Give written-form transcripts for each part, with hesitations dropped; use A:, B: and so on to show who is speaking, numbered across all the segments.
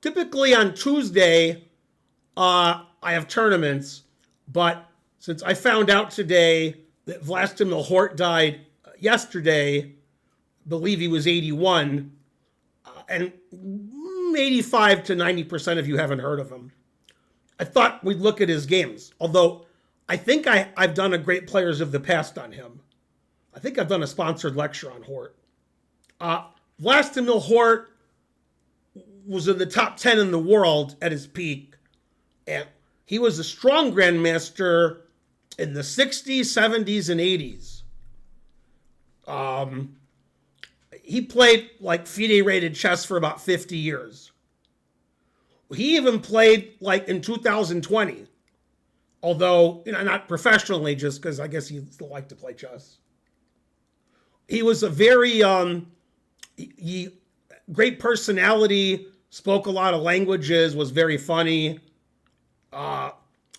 A: Typically on Tuesday, I have tournaments, but since I found out today that Vlastimil Hort died yesterday, I believe he was 81, and 85 to 90% of you haven't heard of him. I thought we'd look at his games, although I think I've done a Great Players of the Past on him. I think I've done a sponsored lecture on Hort. Vlastimil Hort was in the top 10 in the world at his peak, and he was a strong grandmaster in the 60s, 70s, and 80s. He played like FIDE-rated chess for about 50 years. He even played like in 2020, although not professionally, just because I guess he still liked to play chess. He was a very great personality, spoke a lot of languages, was very funny,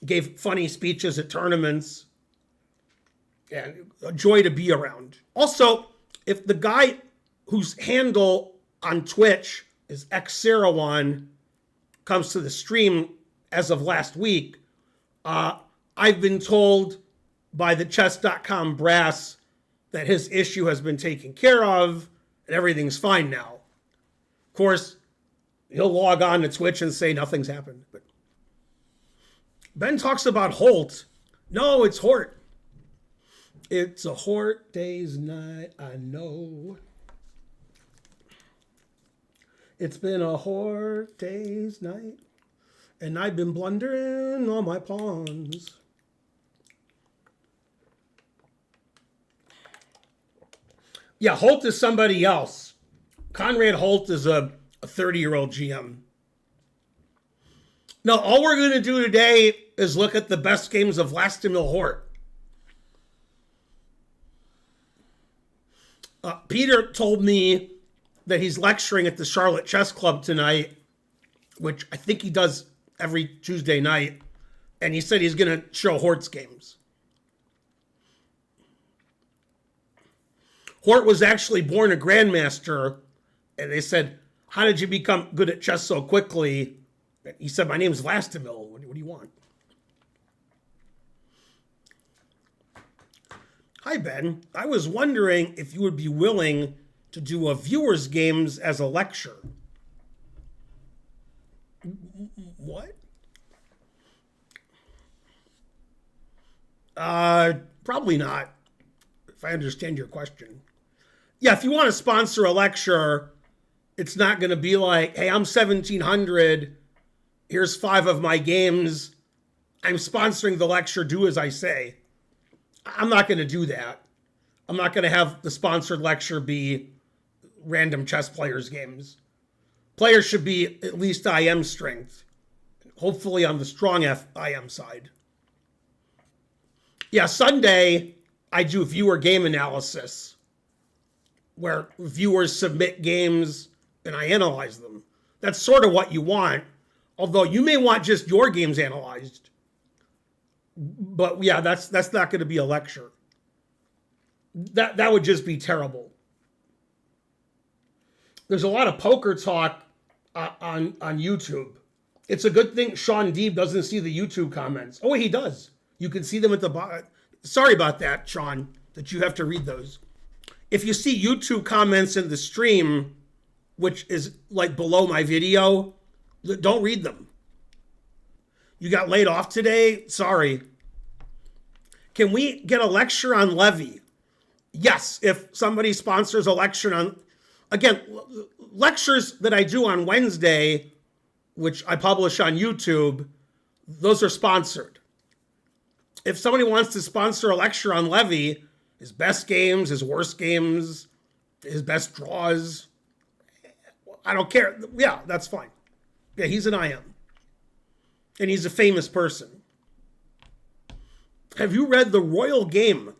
A: gave funny speeches at tournaments, and a joy to be around. Also, if the guy whose handle on Twitch is Xerawan comes to the stream as of last week, I've been told by the chess.com brass that his issue has been taken care of and everything's fine now. Of course, he'll log on to Twitch and say nothing's happened. But Ben talks about Holt. No, it's Hort. It's a Hort day's night, I know. It's been a Hort day's night, and I've been blundering all my pawns. Yeah, Holt is somebody else. Conrad Holt is a 30-year-old GM. Now, all we're going to do today is look at the best games of Vlastimil Hort. Peter told me that he's lecturing at the Charlotte Chess Club tonight, which I think he does every Tuesday night. And he said he's going to show Hort's games. Hort was actually born a grandmaster, and they said, how did you become good at chess so quickly? He said, my name's Vlastimil. What do you want? Hi, Ben. I was wondering if you would be willing to do a viewer's games as a lecture. What? Probably not, if I understand your question. Yeah, if you want to sponsor a lecture, it's not going to be like, hey, I'm 1700. Here's 5 of my games. I'm sponsoring the lecture. Do as I say. I'm not going to do that. I'm not going to have the sponsored lecture be random chess players' games. Players should be at least IM strength. Hopefully on the strong IM side. Yeah, Sunday, I do viewer game analysis, where viewers submit games and I analyze them. That's sort of what you want, although you may want just your games analyzed. But yeah, that's not going to be a lecture. That would just be terrible. There's a lot of poker talk on YouTube. It's a good thing Sean Deeb doesn't see the YouTube comments. Oh, he does. You can see them at the bottom. Sorry about that, Sean, that you have to read those. If you see YouTube comments in the stream, which is like below my video, don't read them. You got laid off today? Sorry. Can we get a lecture on Levy? Yes, if somebody sponsors a lecture on... Again, lectures that I do on Wednesday, which I publish on YouTube, those are sponsored. If somebody wants to sponsor a lecture on Levy, his best games, his worst games, his best draws, I don't care. Yeah, that's fine. Yeah, he's an IM. And he's a famous person. Have you read The Royal Game?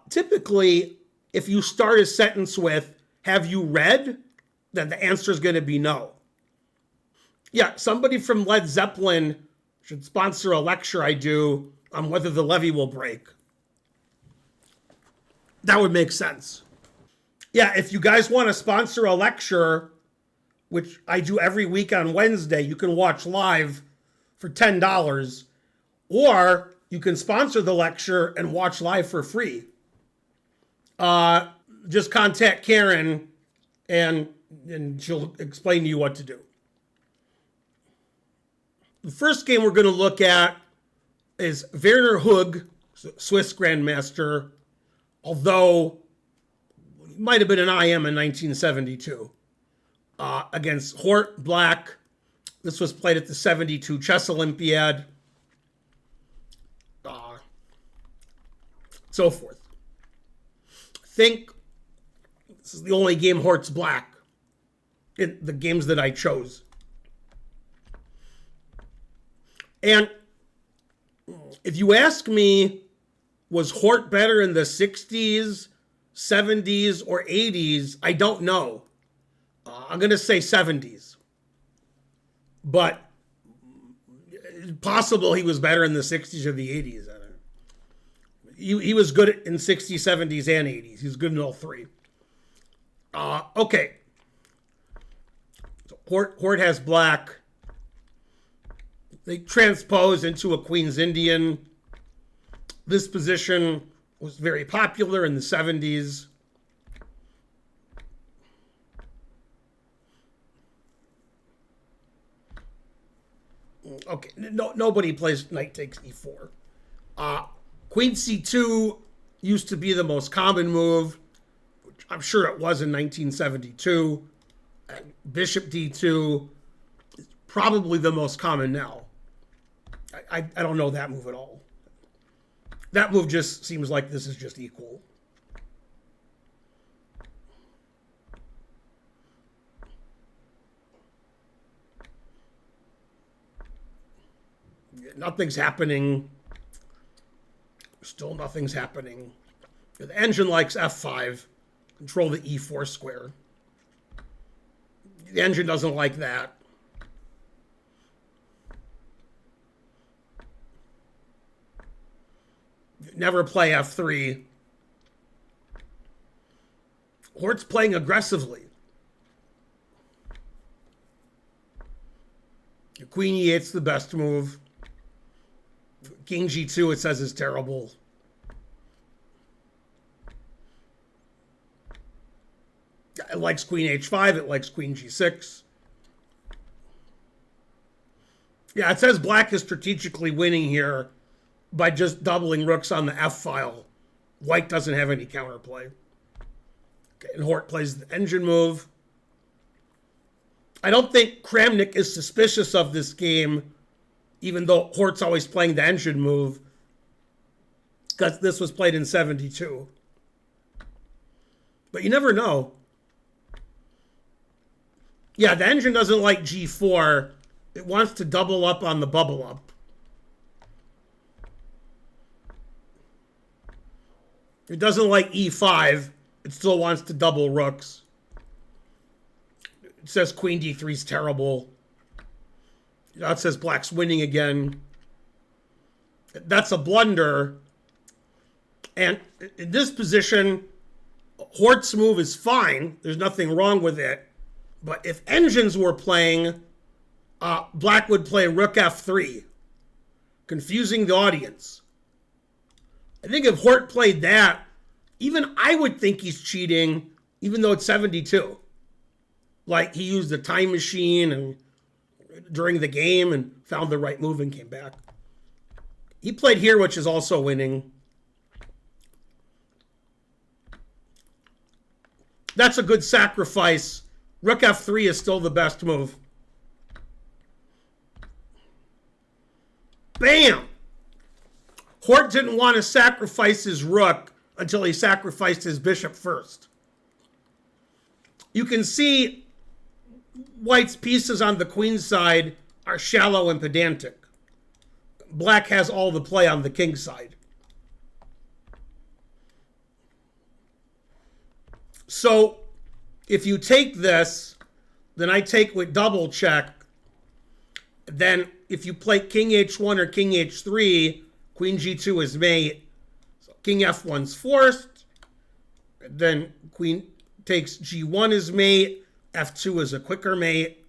A: Typically, if you start a sentence with, have you read? Then the answer is going to be no. Yeah, somebody from Led Zeppelin should sponsor a lecture I do on whether the levee will break. That would make sense. Yeah, if you guys want to sponsor a lecture which I do every week on Wednesday. You can watch live for $10, or you can sponsor the lecture and watch live for free. Just contact Karen and she'll explain to you what to do. The first game we're going to look at is Werner Hug, Swiss Grandmaster, although he might have been an IM in 1972, against Hort, Black. This was played at the 72 Chess Olympiad, so forth. I think this is the only game Hort's Black in the games that I chose. And if you ask me, was Hort better in the 60s, 70s, or 80s? I don't know. I'm going to say 70s. But it's possible he was better in the 60s or the 80s. I don't know. He was good in 60s, 70s, and 80s. He was good in all three. Okay. So Hort has Black. They transpose into a Queen's Indian. This position was very popular in the 70s. Okay, nobody plays knight takes e4. Queen c2 used to be the most common move, which I'm sure it was in 1972. And bishop d2 is probably the most common now. I don't know that move at all. That move just seems like this is just equal. Nothing's happening. Still nothing's happening. The engine likes f5. Control the e4 square. The engine doesn't like that. Never play f3. Hort's playing aggressively. Queen e8's the best move. King g2, it says, is terrible. It likes queen h5. It likes queen g6. Yeah, it says Black is strategically winning here by just doubling rooks on the f file. White doesn't have any counterplay. Okay, and Hort plays the engine move. I don't think Kramnik is suspicious of this game, even though Hort's always playing the engine move, because this was played in 72. But you never know. Yeah, the engine doesn't like g4. It wants to double up on the bubble up. It doesn't like e5. It still wants to double rooks. It says queen d3 is terrible. That says Black's winning again. That's a blunder. And in this position, Hort's move is fine. There's nothing wrong with it. But if engines were playing, Black would play rook f3, confusing the audience. I think if Hort played that, even I would think he's cheating, even though it's 72. Like he used the time machine and during the game and found the right move and came back. He played here, which is also winning. That's a good sacrifice. Rook f3 is still the best move. Bam! Hort didn't want to sacrifice his rook until he sacrificed his bishop first. You can see White's pieces on the queen's side are shallow and pedantic. Black has all the play on the king's side. So if you take this, then I take with double check. Then if you play king h1 or king h3, queen g2 is mate. So king f1's forced. Then queen takes g1 is mate. f2 is a quicker mate.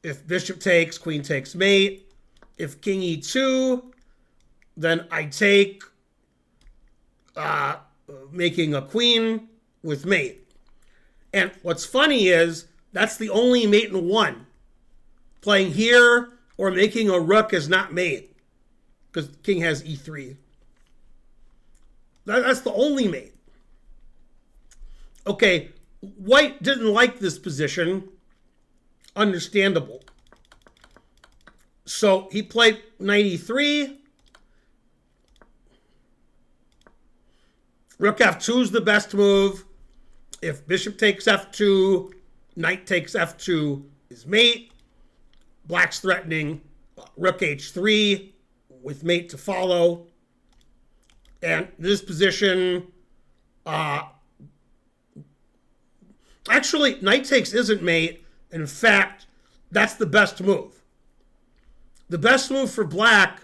A: If bishop takes, queen takes mate. If king e2, then I take, making a queen with mate. And what's funny is that's the only mate in one. Playing here or making a rook is not mate because king has e3. That's the only mate. Okay, white didn't like this position. Understandable. So he played knight e3. Rook f2 is the best move. If bishop takes f2, knight takes f2 is mate. Black's threatening rook h3 with mate to follow. And this position, actually, knight takes isn't mate. In fact, that's the best move. The best move for black,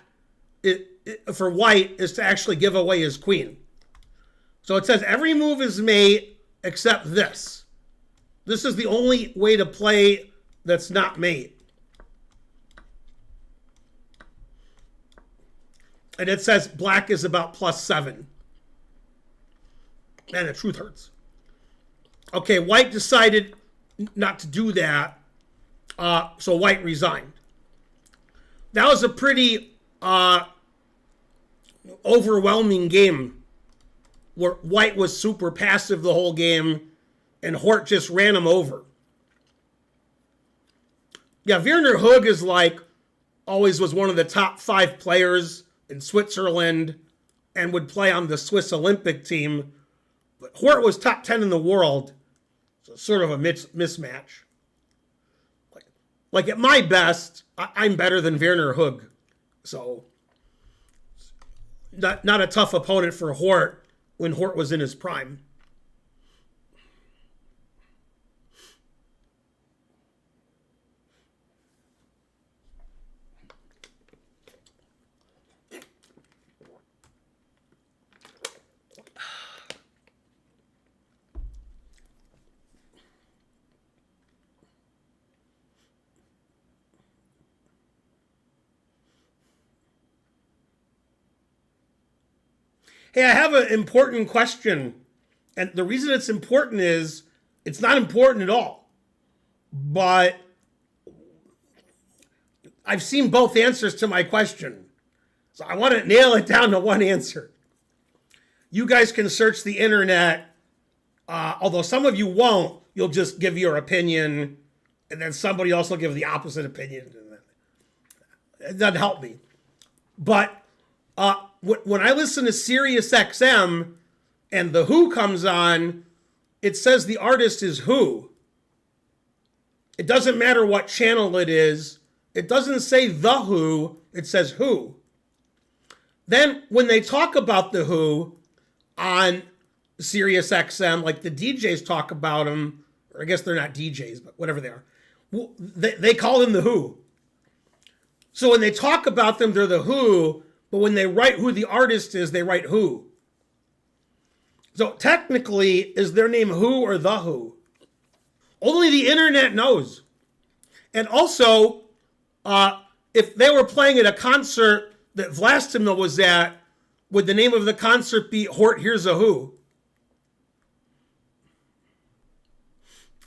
A: for white, is to actually give away his queen. So it says every move is mate except this. This is the only way to play that's not mate. And it says black is about +7. And the truth hurts. Okay, white decided not to do that, so white resigned. That was a pretty overwhelming game where white was super passive the whole game and Hort just ran him over. Yeah, Werner Hug is like, always was one of the top 5 players in Switzerland and would play on the Swiss Olympic team. But Hort was top 10 in the world. So sort of a mismatch. Like at my best, I'm better than Werner Hug. So not a tough opponent for Hort when Hort was in his prime. Hey, I have an important question. And the reason it's important is it's not important at all. But I've seen both answers to my question. So I want to nail it down to one answer. You guys can search the internet. Although some of you won't. You'll just give your opinion. And then somebody else will give the opposite opinion. It doesn't help me. But when I listen to Sirius XM and The Who comes on, it says the artist is Who. It doesn't matter what channel it is. It doesn't say The Who. It says Who. Then when they talk about The Who on Sirius XM, like the DJs talk about them, or I guess they're not DJs, but whatever they are, they call them The Who. So when they talk about them, they're The Who. But when they write who the artist is, they write Who. So technically, is their name Who or The Who? Only the internet knows. And also, if they were playing at a concert that Vlastimil was at, would the name of the concert be Hort Here's a Who?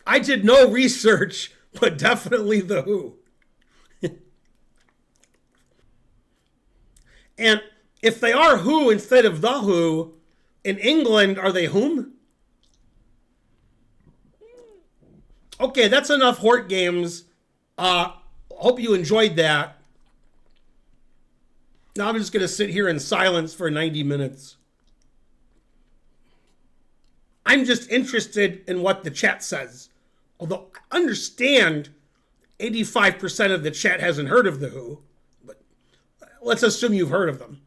A: I did no research, but definitely The Who. And if they are Who instead of The Who, in England, are they whom? Okay, that's enough Hort games. Hope you enjoyed that. Now I'm just going to sit here in silence for 90 minutes. I'm just interested in what the chat says. Although I understand 85% of the chat hasn't heard of The Who. Let's assume you've heard of them.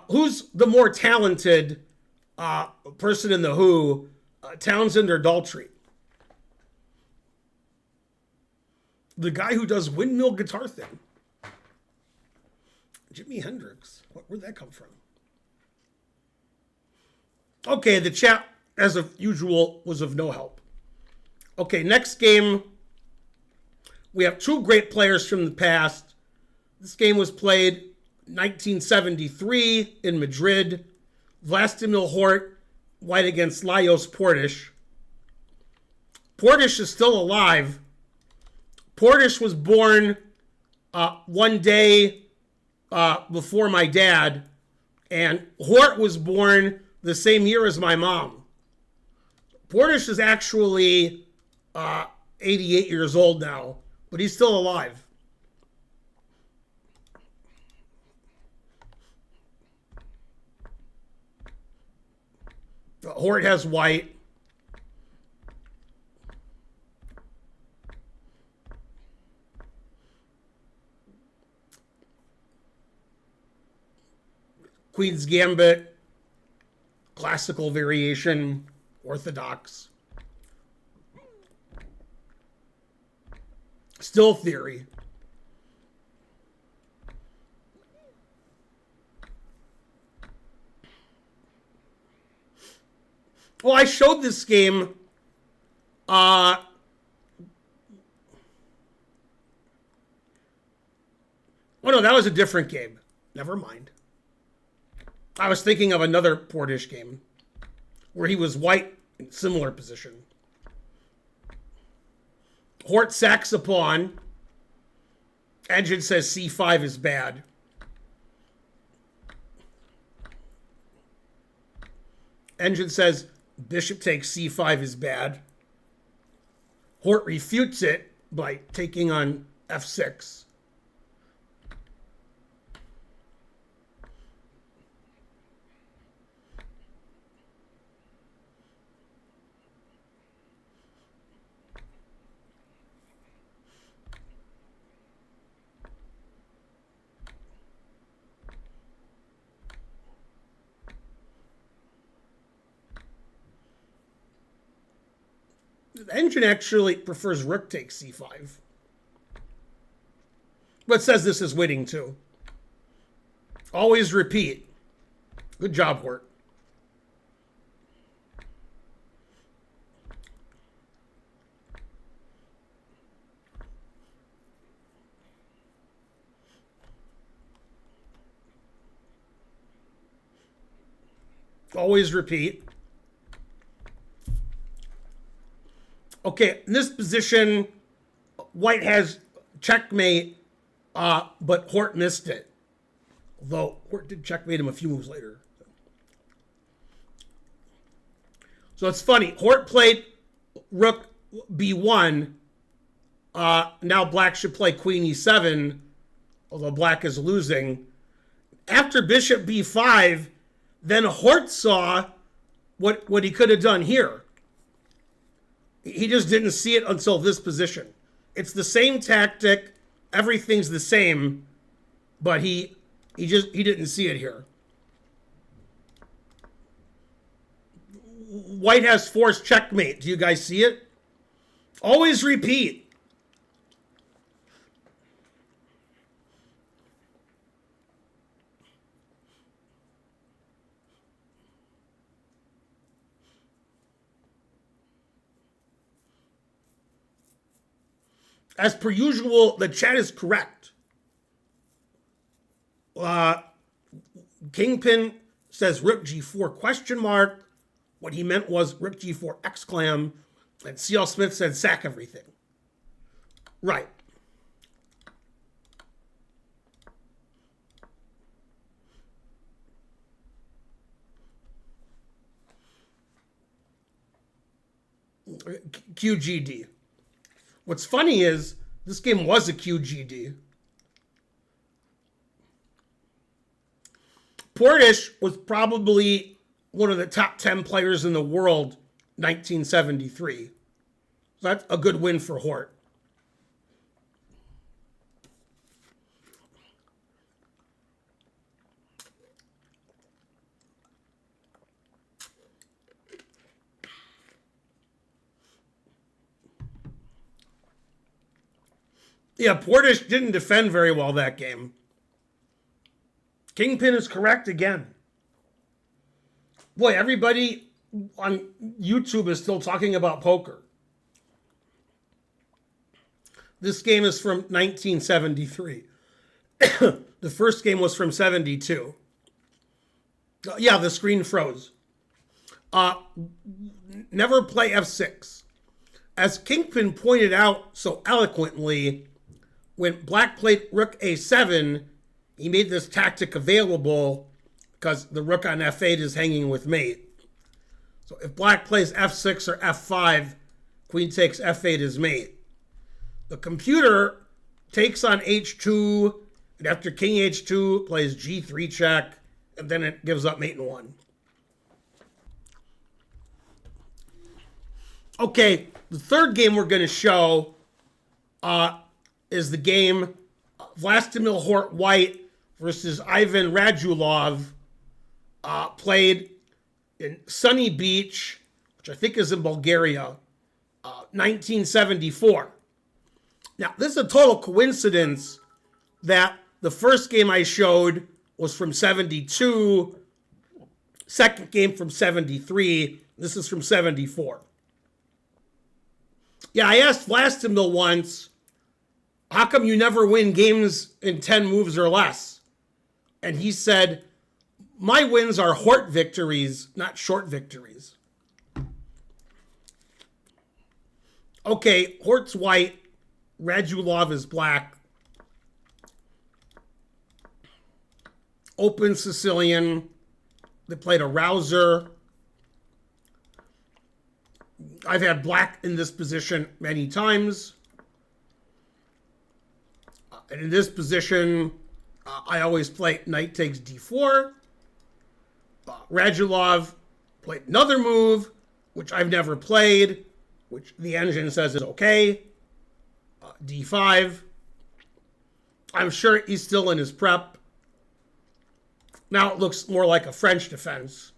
A: Who's the more talented person in The Who, Townsend or Daltrey? The guy who does windmill guitar thing. Jimi Hendrix. Where'd that come from? Okay, the chat, as of usual, was of no help. Okay, next game. We have two great players from the past. This game was played 1973 in Madrid. Vlastimil Hort, white against Lajos Portisch. Portisch is still alive. Portisch was born one day before my dad, and Hort was born the same year as my mom. Portisch is actually 88 years old now, but he's still alive. Hort has white. Queen's Gambit, classical variation, orthodox. Still theory. Well, I showed this game. Oh no, that was a different game. Never mind. I was thinking of another Portisch game where he was white in similar position. Hort sacks a pawn. Engine says c5 is bad. Engine says bishop takes c5 is bad. Hort refutes it by taking on f6. The engine actually prefers rook takes c5. But says this is winning too. Always repeat. Good job, Hort. Always repeat. Okay, in this position, white has checkmate, but Hort missed it. Although Hort did checkmate him a few moves later. So it's funny. Hort played rook b1. Now black should play queen e7, although black is losing. After bishop b5, then Hort saw what he could have done here. He just didn't see it until this position. It's the same tactic. Everything's the same, but he didn't see it here. White has forced checkmate. Do you guys see it? Always repeat. As per usual, the chat is correct. Kingpin says rook g4 question mark. What he meant was rook g4 exclam. And C.L. Smith said sack everything. Right. QGD. What's funny is this game was a QGD. Portisch was probably one of the top 10 players in the world 1973. So that's a good win for Hort. Yeah, Portisch didn't defend very well that game. Kingpin is correct again. Boy, everybody on YouTube is still talking about poker. This game is from 1973. The first game was from 72. Yeah, the screen froze. Never play f6. As Kingpin pointed out so eloquently, when black played rook a7, he made this tactic available because the rook on f8 is hanging with mate. So if black plays f6 or f5, queen takes f8 as mate. The computer takes on h2, and after king h2, plays g3 check, and then it gives up mate in 1. Okay, the third game we're going to show is the game Vlastimil Hort White versus Ivan Radulov, played in Sunny Beach, which I think is in Bulgaria, 1974. Now, this is a total coincidence that the first game I showed was from 72, second game from 73, this is from 74. Yeah, I asked Vlastimil once, how come you never win games in 10 moves or less? And he said, my wins are Hort victories, not short victories. Okay, Hort's white, Radulov is black. Open Sicilian. They played a rouser. I've had black in this position many times. And in this position, I always play knight takes d4. Radulov played another move, which I've never played, which the engine says is okay. D5. I'm sure he's still in his prep. Now it looks more like a French defense.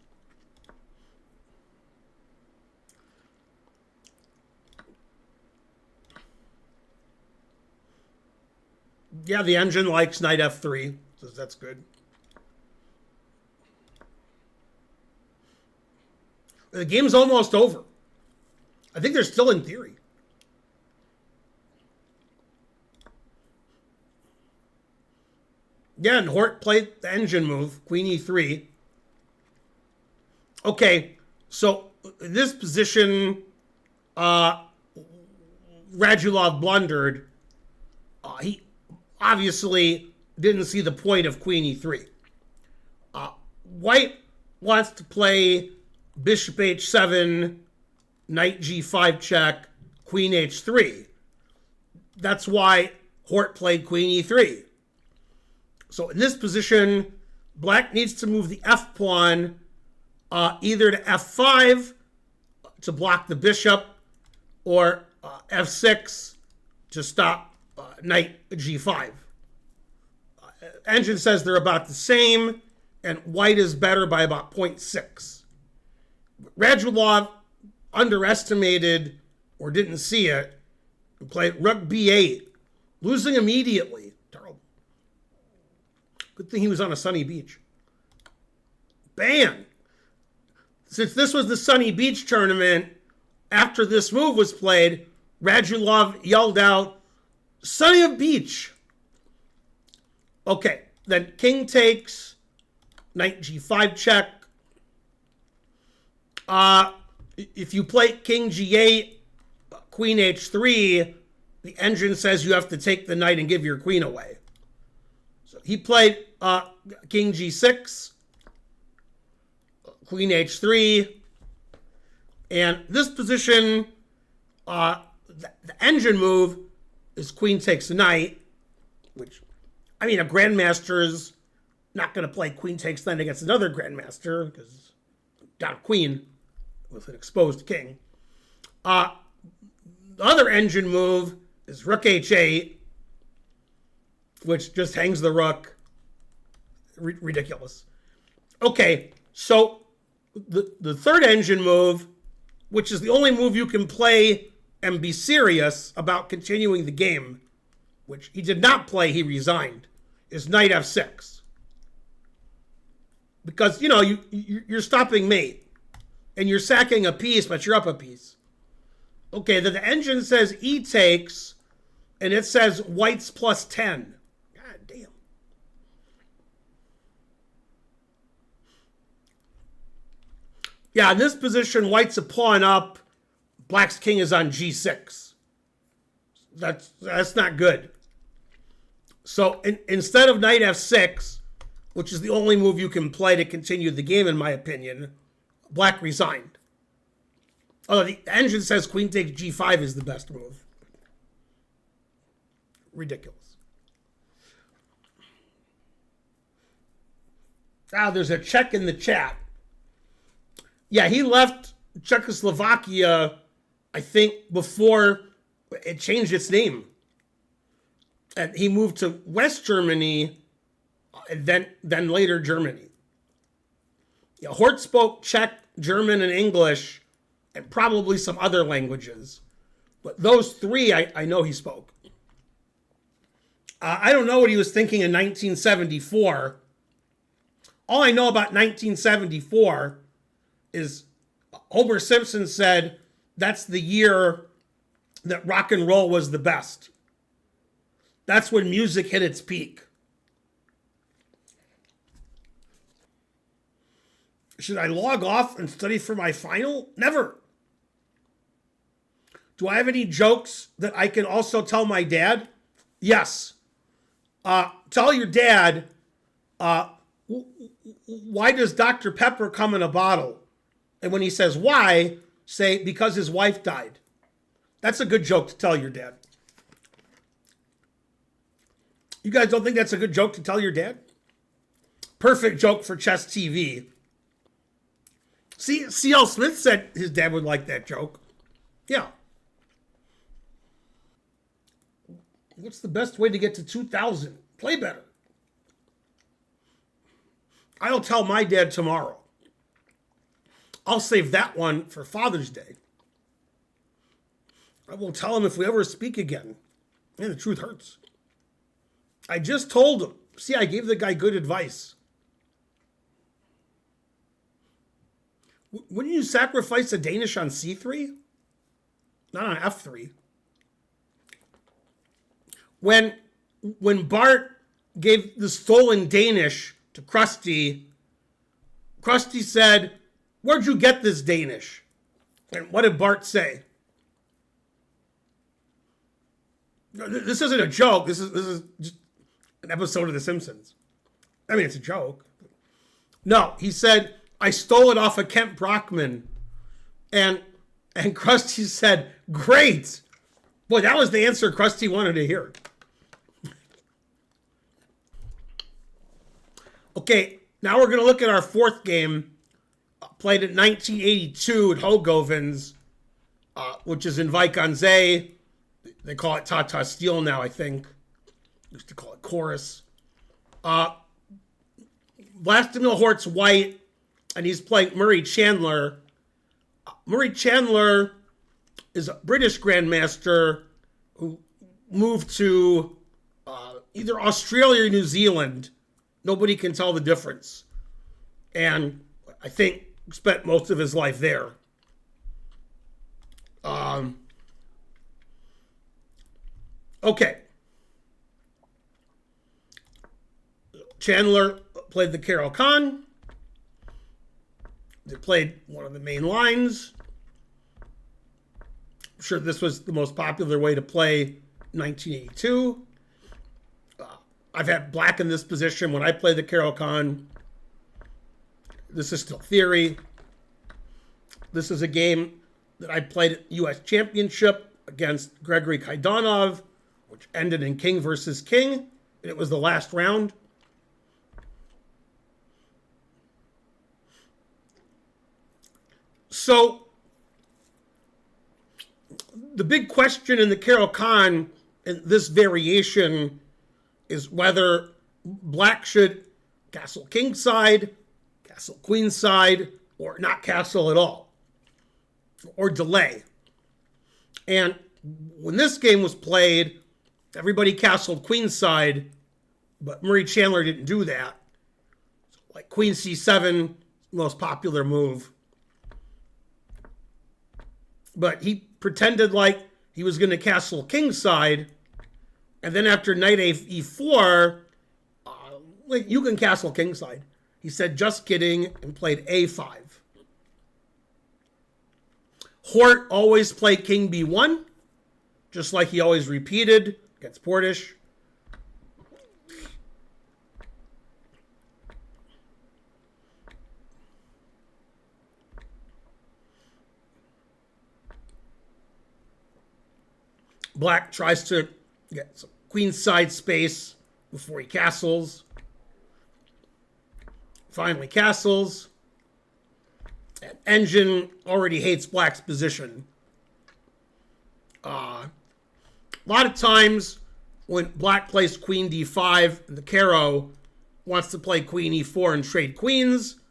A: Yeah, the engine likes knight f3, so that's good. The game's almost over. I think they're still in theory. Yeah, and Hort played the engine move, queen e3. Okay, so in this position, Radulov blundered. He obviously didn't see the point of queen e3. White wants to play bishop h7, knight g5 check, queen h3. That's why Hort played queen e3. So in this position, black needs to move the f pawn either to f5 to block the bishop, or f6 to stop knight g5. Engine says they're about the same, and white is better by about 0.6. Radulov underestimated or didn't see it and played rook b8, losing immediately. Terrible. Good thing he was on a sunny beach. Bam! Since this was the Sunny Beach tournament, after this move was played, Radulov yelled out, "Sunny of Beach!" Okay, then king takes, knight g5 check. If you play king g8, queen h3, the engine says you have to take the knight and give your queen away. So he played king g6, queen h3, and this position, the engine move is queen takes knight, which, I mean, a grandmaster's not going to play queen takes knight against another grandmaster because got a queen with an exposed king. The other engine move is rook h8, which just hangs the rook. Ridiculous. Okay, so the third engine move, which is the only move you can play and be serious about continuing the game, which he did not play, he resigned, is knight f6. Because, you know, you're stopping mate, and you're sacking a piece, but you're up a piece. Okay, then the engine says e takes, and it says whites plus 10. God damn. Yeah, in this position, white's a pawn up. Black's king is on g6. That's not good. So instead of knight f6, which is the only move you can play to continue the game, in my opinion, black resigned. Although the engine says queen takes g5 is the best move. Ridiculous. There's a check in the chat. Yeah, he left Czechoslovakia, I think, before it changed its name. And he moved to West Germany, and then later Germany. Yeah, Hort spoke Czech, German, and English, and probably some other languages. But those three, I know he spoke. I don't know what he was thinking in 1974. All I know about 1974 is Homer Simpson said that's the year that rock and roll was the best. That's when music hit its peak. Should I log off and study for my final? Never. Do I have any jokes that I can also tell my dad? Yes. Tell your dad, why does Dr. Pepper come in a bottle? And when he says why, say, because his wife died. That's a good joke to tell your dad. You guys don't think that's a good joke to tell your dad? Perfect joke for Chess TV. See, C.L. Smith said his dad would like that joke. Yeah. What's the best way to get to 2,000? Play better. I'll tell my dad tomorrow. I'll save that one for Father's Day. I will tell him if we ever speak again. Man, the truth hurts. I just told him. See, I gave the guy good advice. Wouldn't you sacrifice a Danish on c3? Not on f3. When Bart gave the stolen Danish to Krusty, Krusty said, "Where'd you get this Danish?" And what did Bart say? This isn't a joke. This is just an episode of The Simpsons. I mean, it's a joke. No, he said, "I stole it off of Kent Brockman." And Krusty said, "Great." Boy, that was the answer Krusty wanted to hear. Okay, now we're going to look at our fourth game, played in 1982 at Hogovens, which is in Vikonsay. They call it Tata Steel now, I think. Used to call it Chorus. Vlastimil Hort's white, and he's playing Murray Chandler. Murray Chandler is a British grandmaster who moved to either Australia or New Zealand. Nobody can tell the difference. And I think spent most of his life there. Okay. Chandler played the Carol Khan. They played one of the main lines. I'm sure this was the most popular way to play 1982. I've had black in this position when I played the Carol Khan. This is still theory. This is a game that I played at U.S. Championship against Gregory Kaidanov, which ended in king versus king. And it was the last round. So the big question in the Carol Khan in this variation is whether black should castle king side, castle queen side, or not castle at all, or delay. And when this game was played, everybody castled queen side, but Murray Chandler didn't do that. So, like queen c7, most popular move. But he pretended like he was going to castle king side, And then after knight e4, you can castle kingside. He said, just kidding, and played a5. Hort always played king b1, just like he always repeated against Portisch. Black tries to get some queenside space before he castles. Finally castles. And Engine already hates Black's position. A lot of times when Black plays queen d5 and the Caro wants to play queen e4 and trade queens,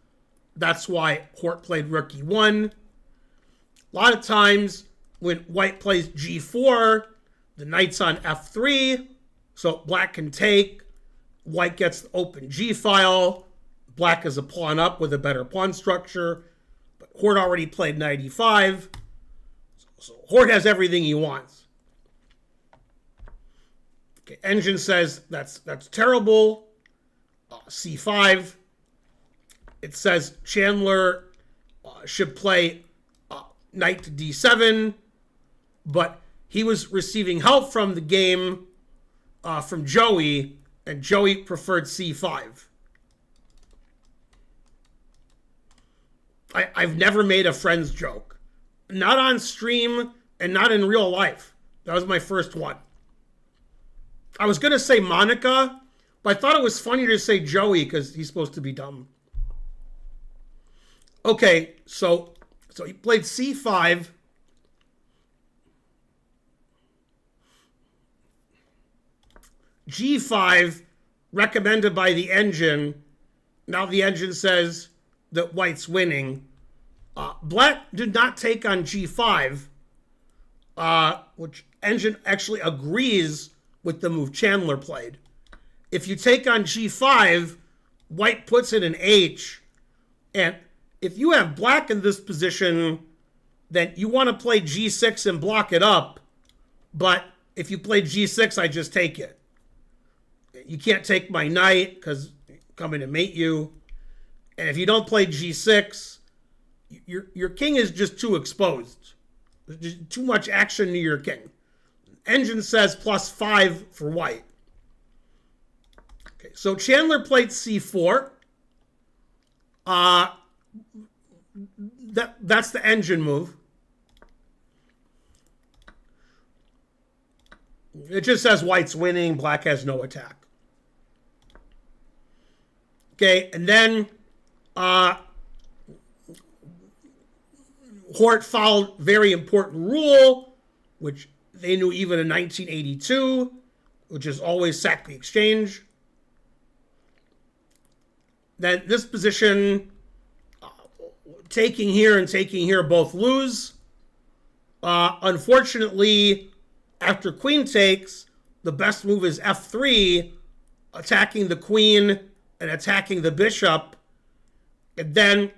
A: that's why Hort played rook e1. A lot of times when White plays g4, the knight's on f3, so Black can take. White gets the open g-file. Black is a pawn up with a better pawn structure. But Hort already played knight e5. So Hort has everything he wants. Okay, Engine says that's terrible. c5. It says Chandler should play knight to d7, but he was receiving help from the game from Joey, and Joey preferred c5. I've never made a friend's joke. Not on stream and not in real life. That was my first one. I was going to say Monica, but I thought it was funnier to say Joey because he's supposed to be dumb. Okay, so he played c5. g5, recommended by the Engine. Now the Engine says that White's winning. Black did not take on g5, which Engine actually agrees with the move Chandler played. If you take on g5, White puts it in h, and if you have Black in this position, then you want to play g6 and block it up, but if you play g6, I just take it. You can't take my knight because I'm coming to mate you. And if you don't play g6, your king is just too exposed. There's just too much action to your king. Engine says +5 for White. Okay, so Chandler played c4. That's the Engine move. It just says White's winning. Black has no attack. Okay, and then Hort followed very important rule, which they knew even in 1982, which is always sack the exchange. Then this position, taking here and taking here both lose. Unfortunately, after queen takes, the best move is f3, attacking the queen and attacking the bishop. And then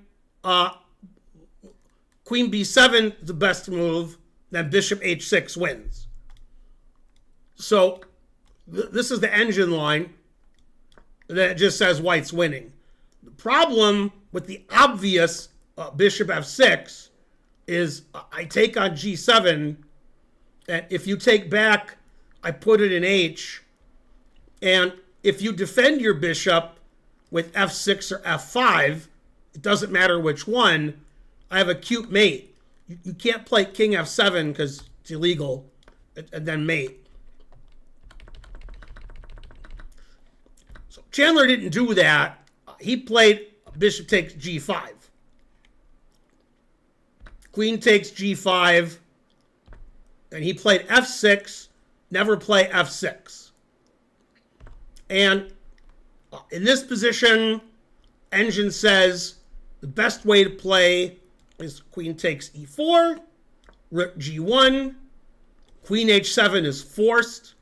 A: queen b7 is the best move, then bishop h6 wins. So this is the Engine line that just says White's winning. The problem with the obvious bishop f6 is I take on g7, and if you take back, I put it in h, and if you defend your bishop with f6 or f5, it doesn't matter which one, I have a cute mate. You can't play king f7 because it's illegal, and then mate. So Chandler didn't do that. He played bishop takes g5. Queen takes g5, and he played f6, never play f6. And in this position, Engine says the best way to play is queen takes e4, rook g1, queen h7 is forced,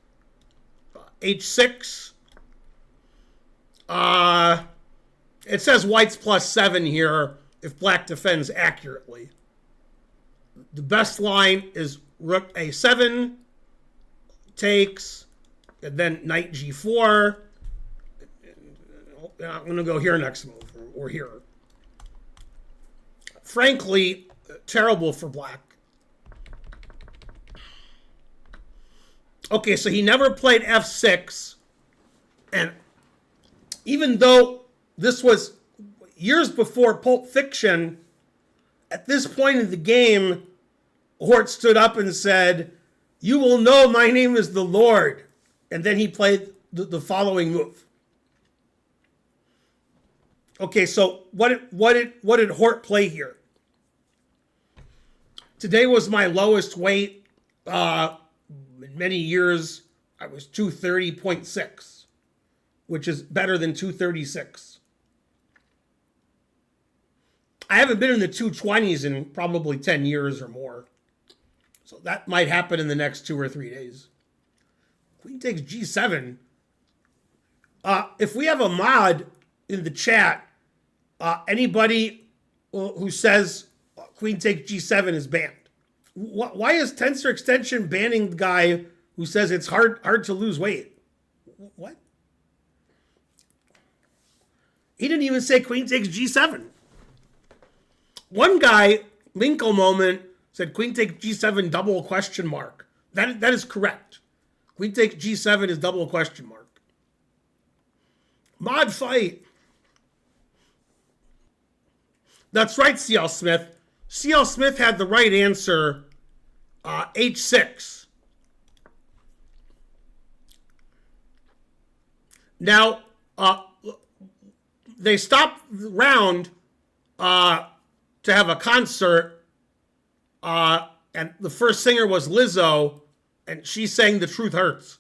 A: h6. It says White's +7 here if Black defends accurately. The best line is rook a7 takes, and then knight g4. I'm going to go here next move, or here. Frankly, terrible for black. Okay, so he never played f6, and even though this was years before Pulp Fiction, at this point in the game, Hort stood up and said, "You will know my name is the Lord." And then he played the following move. Okay, so what did Hort play here? Today was my lowest weight. In many years, I was 230.6, which is better than 236. I haven't been in the 220s in probably 10 years or more. So that might happen in the next 2 or 3 days. Queen takes g7. If we have a mod in the chat, anybody who says queen takes g7 is banned. Why is Tensor Extension banning the guy who says it's hard to lose weight? What? He didn't even say queen takes g7. One guy, Linkle Moment, said queen takes g7 double question mark. That is correct. Queen takes g7 is double question mark. Mod fight. That's right, CL Smith. CL Smith had the right answer. H6. Now, they stopped the round to have a concert, and the first singer was Lizzo, and she sang "The Truth Hurts."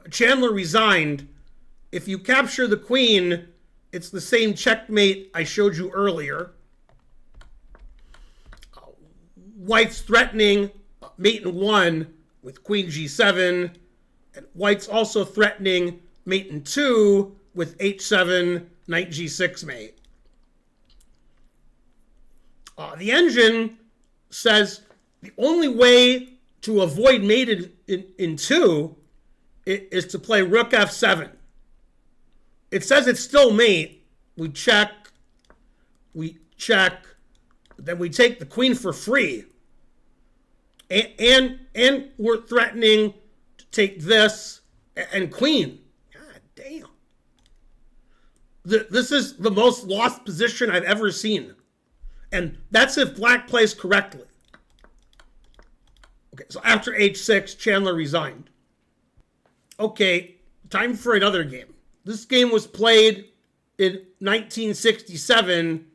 A: Chandler resigned. If you capture the queen, it's the same checkmate I showed you earlier. White's threatening mate in 1 with queen g7, and White's also threatening mate in 2 with h7, knight g6 mate. The engine says the only way to avoid mate in 2 is to play rook f7. It says it's still mate. We check, then we take the queen for free. And we're threatening to take this and queen. God damn. This is the most lost position I've ever seen. And that's if black plays correctly. Okay, so after h6, Chandler resigned. Okay, time for another game. This game was played in 1967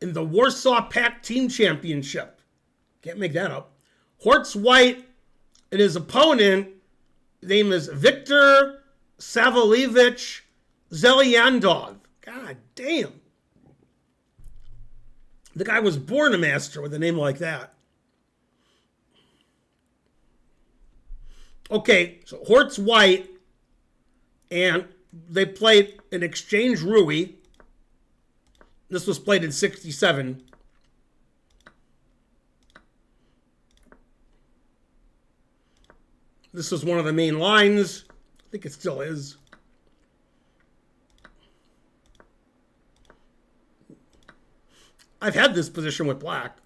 A: in the Warsaw Pact Team Championship. Can't make that up. Hort's white and his opponent, name is Viktor Savelevich Zheliandinov. God damn. The guy was born a master with a name like that. Okay, so Hort's white, and they played an exchange Rui. This was played in 67. This was one of the main lines. I think it still is. I've had this position with black.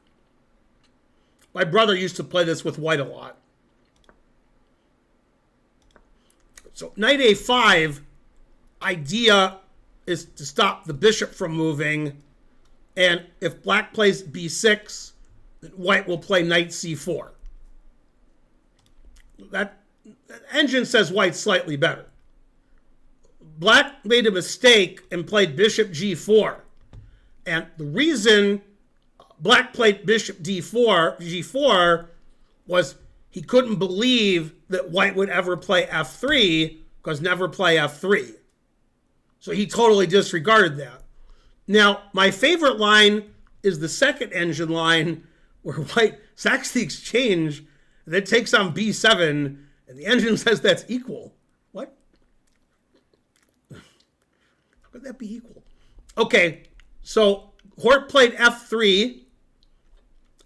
A: My brother used to play this with white a lot. So knight a5, idea is to stop the bishop from moving. And if black plays b6, then white will play knight c4. That engine says white's slightly better. Black made a mistake and played bishop g4. And the reason black played bishop g4 was he couldn't believe that white would ever play f3, because never play f3. So he totally disregarded that. Now, my favorite line is the second engine line where white sacks the exchange and then takes on b7, and the engine says that's equal. What? How could that be equal? Okay, so Hort played f3.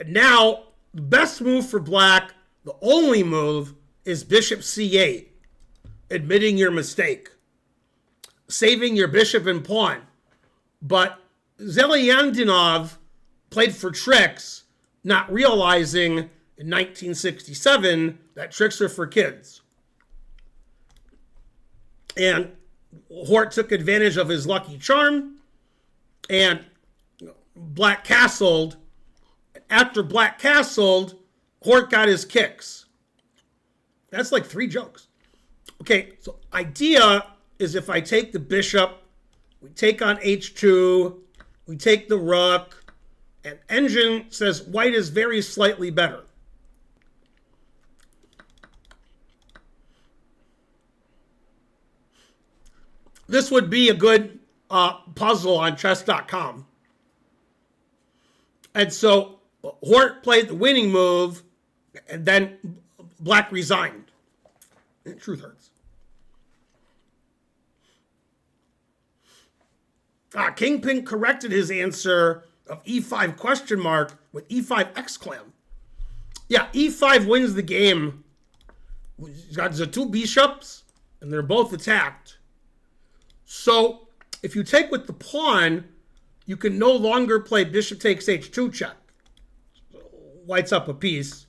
A: And now, the best move for black, the only move, is bishop c8, admitting your mistake, saving your bishop and pawn. But Zheliandinov played for tricks, not realizing in 1967 that tricks are for kids. And Hort took advantage of his lucky charm, and Black castled. After Black castled, Hort got his kicks. That's like 3 jokes. Okay, so idea is if I take the bishop, we take on h2, we take the rook, and engine says white is very slightly better. This would be a good puzzle on chess.com. And so Hort played the winning move, and then Black resigned. And truth hurts. Kingpin corrected his answer of e5 question mark with e5 exclam. Yeah, e5 wins the game. He's got the 2 bishops, and they're both attacked. So if you take with the pawn, you can no longer play bishop takes h2 check. White's up a piece.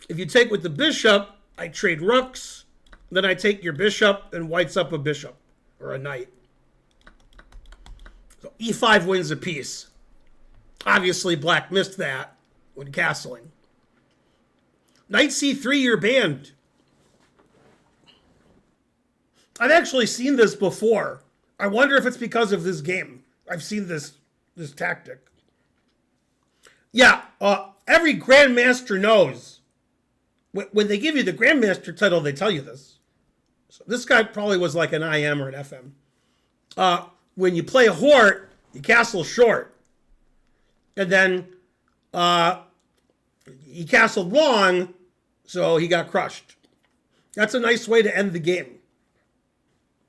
A: If you take with the bishop, I trade rooks. Then I take your bishop, and white's up a bishop or a knight. So e5 wins a piece. Obviously, Black missed that when castling. Knight c3, you're banned. I've actually seen this before. I wonder if it's because of this game. I've seen this tactic. Yeah, every grandmaster knows. When they give you the grandmaster title, they tell you this. So this guy probably was like an IM or an FM. When you play a Hort, you castle short. And then he castled long, so he got crushed. That's a nice way to end the game.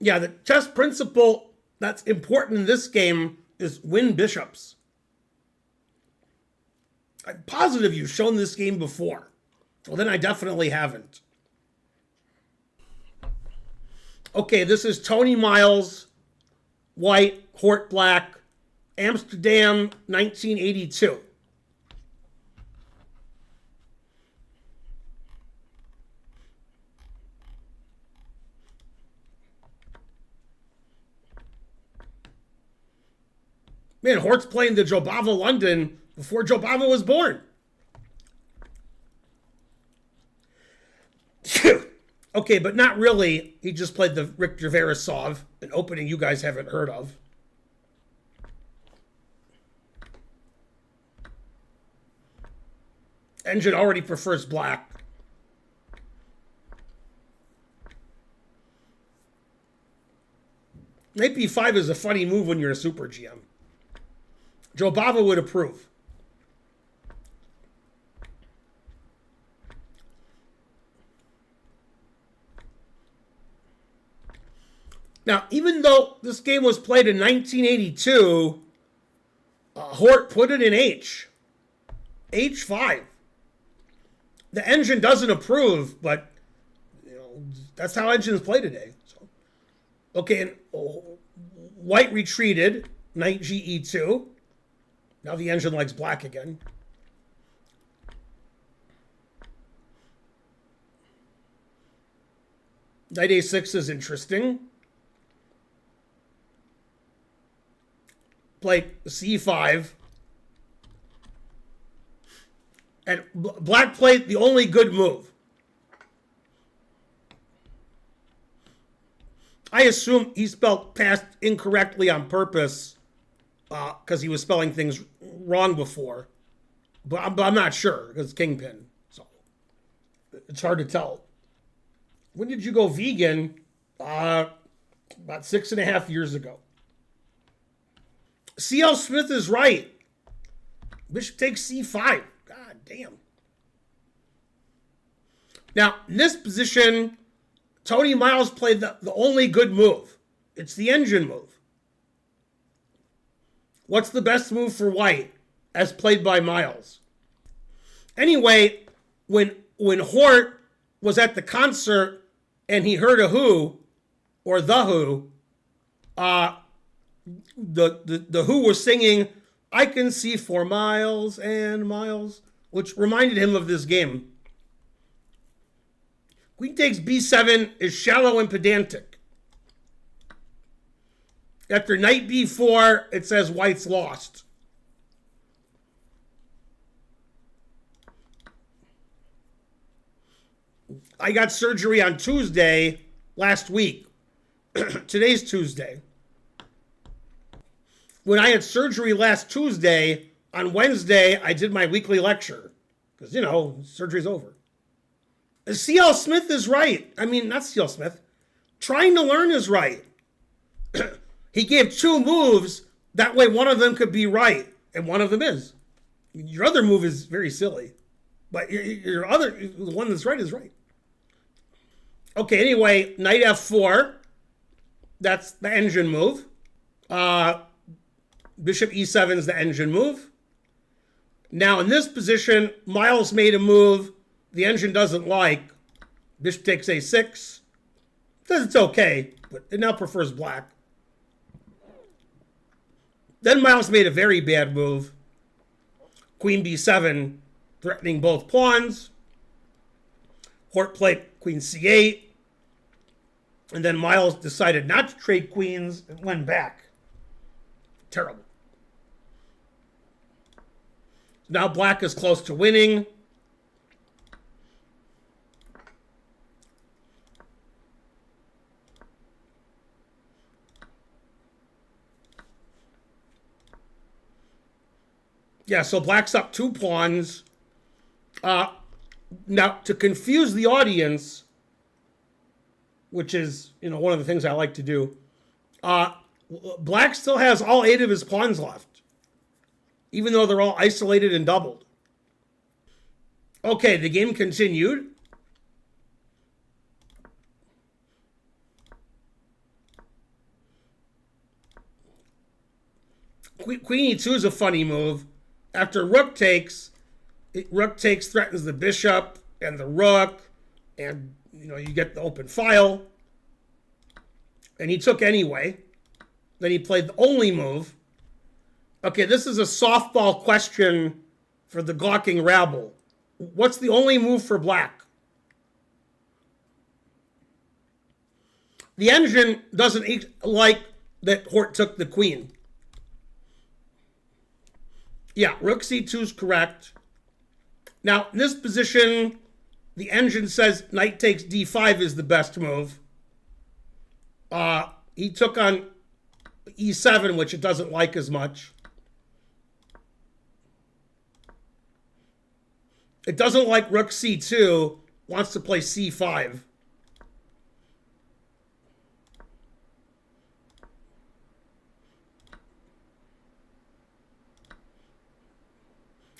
A: Yeah, the chess principle that's important in this game is win bishops. I'm positive you've shown this game before. Well, then I definitely haven't. Okay, this is Tony Miles, white, Hort black, Amsterdam, 1982. Man, Hort's playing the Jobava London before Jobava was born. Okay, but not really. He just played the Richter Veresov, an opening you guys haven't heard of. Engine already prefers black. Knight b5 is a funny move when you're a super GM. Jobava would approve. Now, even though this game was played in 1982, Hort put it in H. H5. The engine doesn't approve, but that's how engines play today. So, okay, and white retreated, knight ge2. Now the engine likes black again. Knight a6 is interesting. Play c5. And black played the only good move. I assume he spelled past incorrectly on purpose because he was spelling things wrong before. But I'm not sure because Kingpin. So it's hard to tell. When did you go vegan? About 6.5 years ago. C.L. Smith is right. Bishop takes c5. God damn. Now, in this position, Tony Miles played the only good move. It's the engine move. What's the best move for white as played by Miles? Anyway, when Hort was at the concert and he heard a Who, or the Who, the Who was singing "I Can See for Miles and Miles," which reminded him of this game. Queen takes b7 is shallow and pedantic. After knight b4, it says white's lost. I got surgery on Tuesday last week. Today's Tuesday. When I had surgery last Tuesday, on Wednesday, I did my weekly lecture. Because, surgery's over. C.L. Smith is right. I mean, not C.L. Smith. Trying to learn is right. He gave 2 moves. That way one of them could be right. And one of them is. Your other move is very silly. But the one that's right is right. Okay, anyway, knight f4. That's the engine move. Bishop e7 is the engine move. Now in this position, Miles made a move the engine doesn't like. Bishop takes a6. Says it's okay, but it now prefers black. Then Miles made a very bad move. Queen b7, threatening both pawns. Hort played queen c8. And then Miles decided not to trade queens and went back. Terrible. Now black is close to winning. Yeah, so black's up 2 pawns. Now, to confuse the audience, which is, one of the things I like to do, black still has all 8 of his pawns left, even though they're all isolated and doubled. Okay, the game continued. Queen e2 is a funny move. After rook takes threatens the bishop and the rook, and you get the open file. And he took anyway. Then he played the only move. Okay, this is a softball question for the gawking rabble. What's the only move for black? The engine doesn't like that Hort took the queen. Yeah, rook c2 is correct. Now, in this position, the engine says knight takes d5 is the best move. He took on e7, which it doesn't like as much. It doesn't like rook c2, wants to play c5.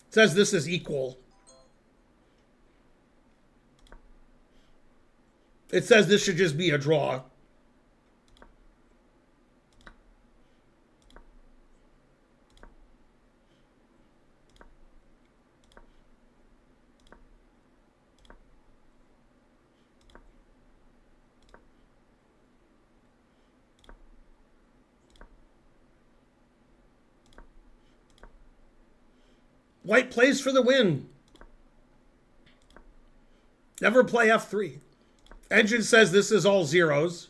A: It says this is equal. It says this should just be a draw. White plays for the win. Never play f3. Engine says this is all zeros.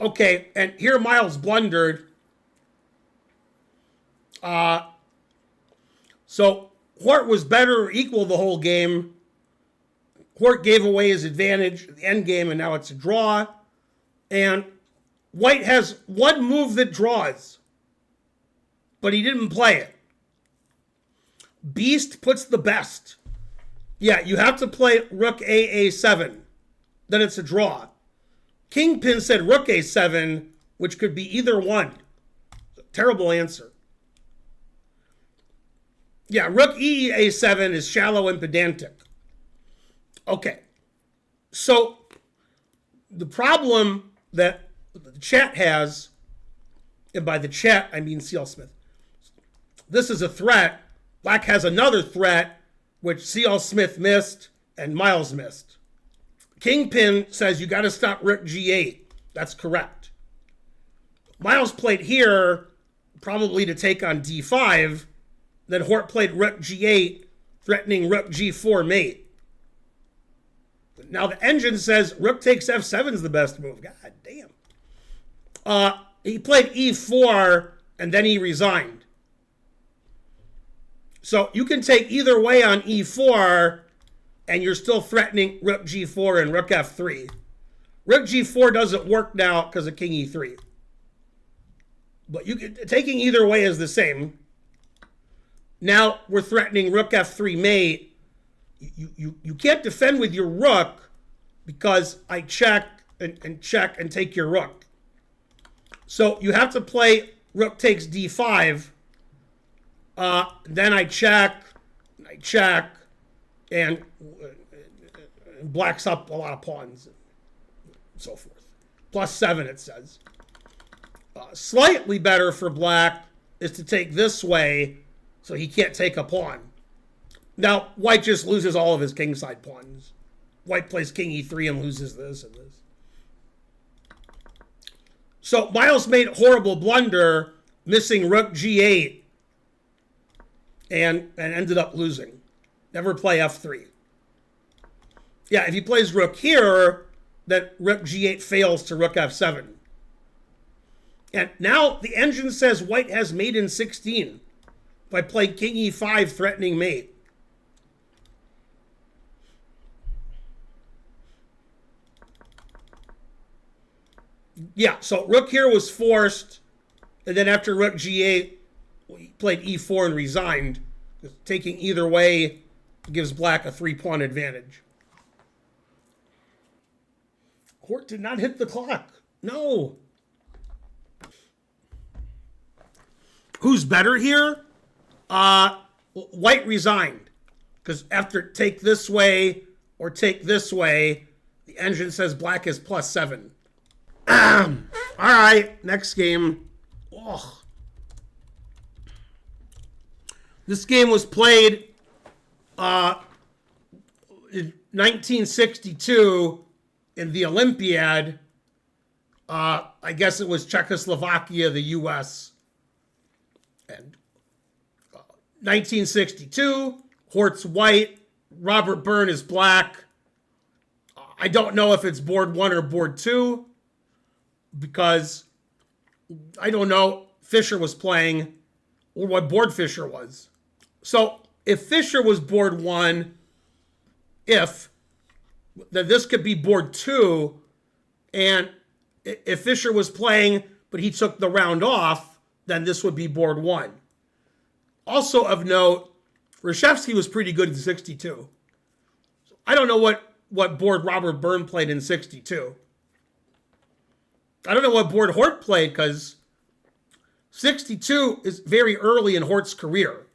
A: Okay, and here Miles blundered. So Hort was better or equal the whole game. Hort gave away his advantage at the end game, and now it's a draw. And White has one move that draws, but he didn't play it. Beast puts the best. Yeah, you have to play rook a7. Then it's a draw. Kingpin said rook a7, which could be either one. Terrible answer. Yeah, rook e7 is shallow and pedantic. Okay. So The problem that the chat has, and by the chat I mean CL Smith, this is a threat. Black has another threat, which CL Smith missed and Miles missed. Kingpin says you got to stop rook g8. That's correct. Miles played here probably to take on d5. Then Hort played rook g8, threatening rook g4 mate. Now the engine says rook takes f7 is the best move. God damn. He played e4 and then he resigned. So you can take either way on e4 and you're still threatening rook g4 and rook f3. Rook g4 doesn't work now because of king e3. But taking either way is the same. Now we're threatening rook f3 mate. You can't defend with your rook because I check and check and take your rook. So you have to play rook takes d5. Then I check, and blacks up a lot of pawns and so forth. +7 it says. Slightly better for black is to take this way so he can't take a pawn. Now, white just loses all of his kingside pawns. White plays king e3 and loses this and this. So Miles made a horrible blunder, missing rook g8, and ended up losing. Never play f3. Yeah, if he plays rook here, then rook g8 fails to rook f7. And now the engine says white has mate in 16 by playing king e5 threatening mate. Yeah, so rook here was forced, and then after rook g8, he played e4 and resigned. Taking either way gives black a 3-pawn advantage. Hort did not hit the clock. No. Who's better here? White resigned. Because after take this way or take this way, the engine says black is +7. All right, next game. Oh. This game was played in 1962 in the Olympiad. I guess it was Czechoslovakia, the U.S. And 1962, Hort's white, Robert Byrne is black. I don't know if it's board 1 or board 2 because I don't know Fischer was playing or what board Fischer was. So if Fischer was board 1, then this could be board 2, and if Fischer was playing but he took the round off, then this would be board 1. Also of note, Reshevsky was pretty good in 62. I don't know what board Robert Byrne played in 62. I don't know what board Hort played because 62 is very early in Hort's career.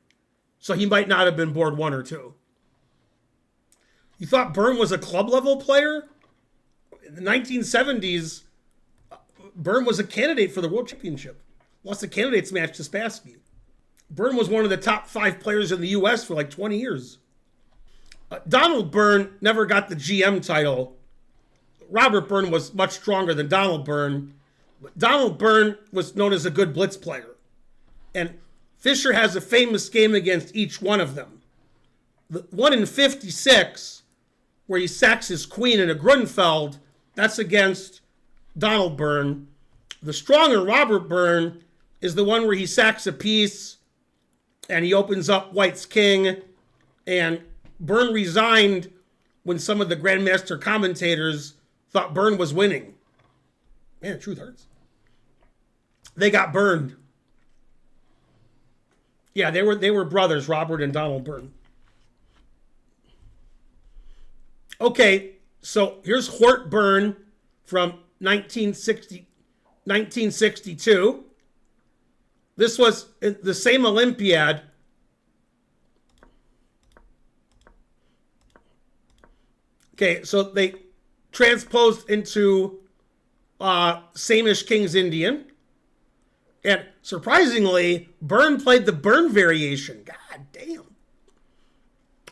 A: So he might not have been board 1 or 2. You thought Byrne was a club level player? In the 1970s, Byrne was a candidate for the World Championship. Lost the candidates match to Spassky. Byrne was one of the top 5 players in the U.S. for like 20 years. Donald Byrne never got the GM title. Robert Byrne was much stronger than Donald Byrne. But Donald Byrne was known as a good blitz player. And Fischer has a famous game against each one of them. The one in 56, where he sacks his queen in a Grunfeld, that's against Donald Byrne. The stronger Robert Byrne is the one where he sacks a piece and he opens up White's king. And Byrne resigned when some of the Grandmaster commentators thought Byrne was winning. Man, the truth hurts. They got burned. Yeah, they were brothers, Robert and Donald Byrne. Okay, so here's Hort Byrne from 1962. This was the same Olympiad. Okay, so they transposed into Samish King's Indian. And surprisingly, Byrne played the Byrne variation. God damn.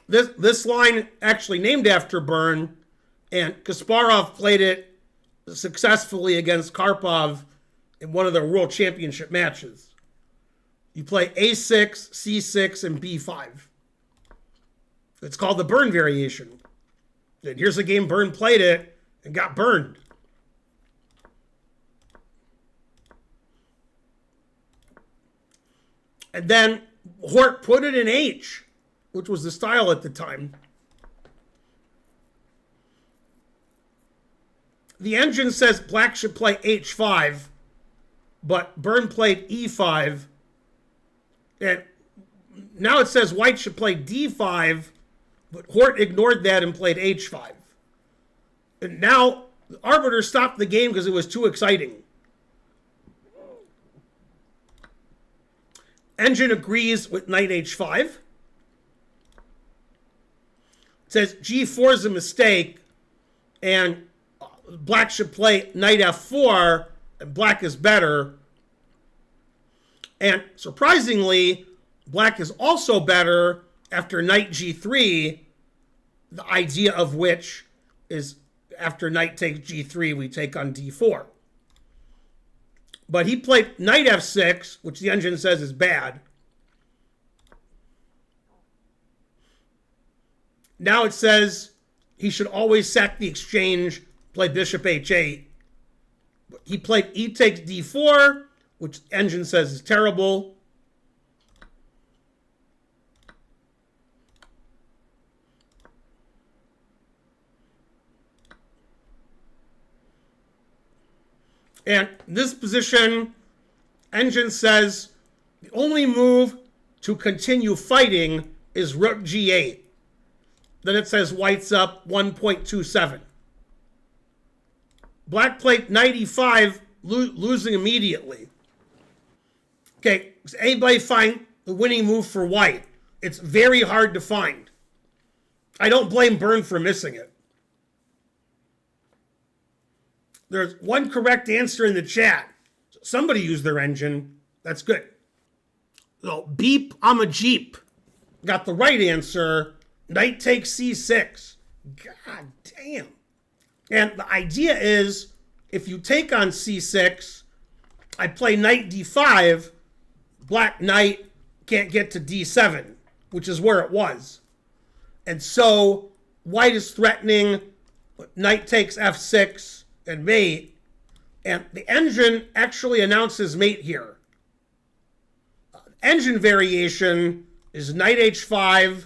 A: This line actually named after Byrne, and Kasparov played it successfully against Karpov in one of their world championship matches. You play A6, C6, and B5. It's called the Byrne variation. And here's a game Byrne played it and got burned. And then Hort put it in H, which was the style at the time. The engine says black should play H5, but Byrne played E5. And now it says white should play D5, but Hort ignored that and played H5. And now the arbiter stopped the game because it was too exciting. Engine agrees with knight H5. It says G4 is a mistake, and black should play knight F4, and black is better. And surprisingly, black is also better after knight G3, the idea of which is after knight takes G3, we take on D4. But he played knight F6, which the engine says is bad. Now it says he should always sack the exchange, play bishop H8. He played E takes D4, which the engine says is terrible. And this position, engine says the only move to continue fighting is rook G8. Then it says white's up 1.27. Black played knight E5, losing immediately. Okay, does anybody find the winning move for white? It's very hard to find. I don't blame Byrne for missing it. There's one correct answer in the chat. Somebody used their engine. That's good. So, beep, I'm a Jeep. Got the right answer. Knight takes C6. God damn. And the idea is, if you take on C6, I play knight D5, black knight can't get to D7, which is where it was. And so, white is threatening, knight takes F6, and mate, and the engine actually announces mate here. Engine variation is knight H5,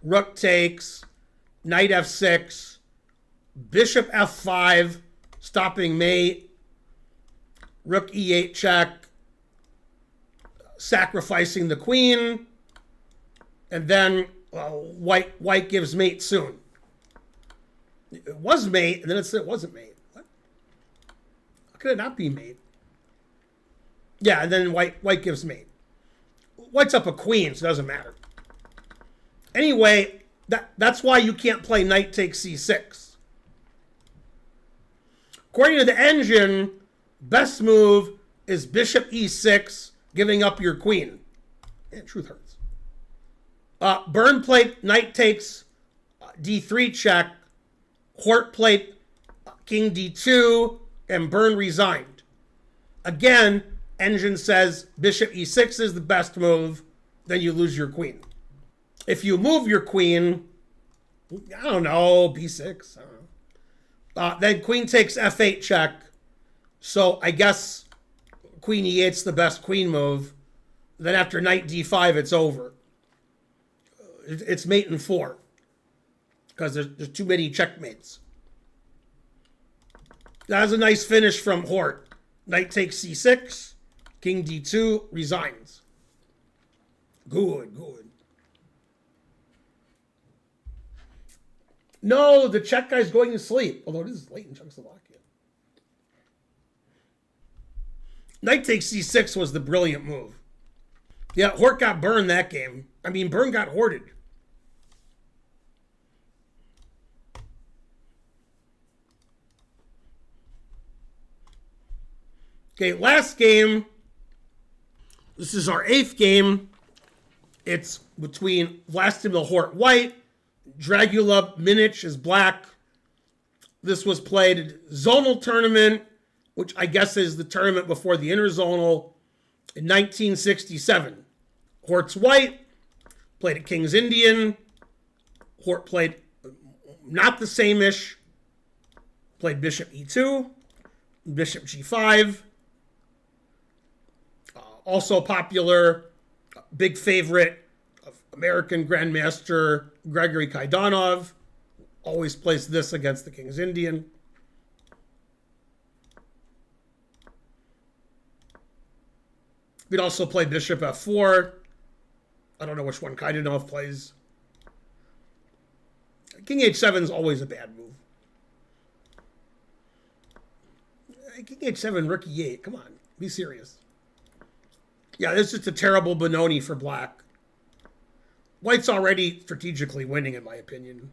A: rook takes, knight F6, bishop F5, stopping mate, rook E8 check, sacrificing the queen, and then white gives mate soon. It was mate, and then it said it wasn't mate. How could it not be mate? Yeah, and then white gives mate. White's up a queen, so it doesn't matter. Anyway, that's why you can't play knight takes C6. According to the engine, best move is bishop E6, giving up your queen. Yeah, truth hurts. Byrne played knight takes D3 check. Hort played king D2, and Byrne resigned. Again, engine says bishop E6 is the best move, then you lose your queen. If you move your queen, I don't know, B6, I don't know. Then queen takes F8 check. So I guess queen E8's the best queen move. Then after knight D5, it's over. It's mate in 4. Because there's too many checkmates. That was a nice finish from Hort. Knight takes C6. King D2 resigns. Good, good. No, the Czech guy's going to sleep. Although it is late in Czechoslovakia. Knight takes C6 was the brilliant move. Yeah, Hort got burned that game. I mean, Byrne got horted. Okay, last game. This is our 8th game. It's between Vlastimil Hort white, Dragoljub Minić is black. This was played at zonal tournament, which I guess is the tournament before the interzonal, in 1967. Hort's white, played at King's Indian. Hort played not the same-ish. Played bishop e2, bishop g5. Also popular, big favorite of American Grandmaster Grigory Kaidanov. Always plays this against the King's Indian. We'd also play bishop f4. I don't know which one Kaidanov plays. King h7 is always a bad move. King h7, rook e8. Come on, be serious. Yeah, this is just a terrible Benoni for black. White's already strategically winning, in my opinion.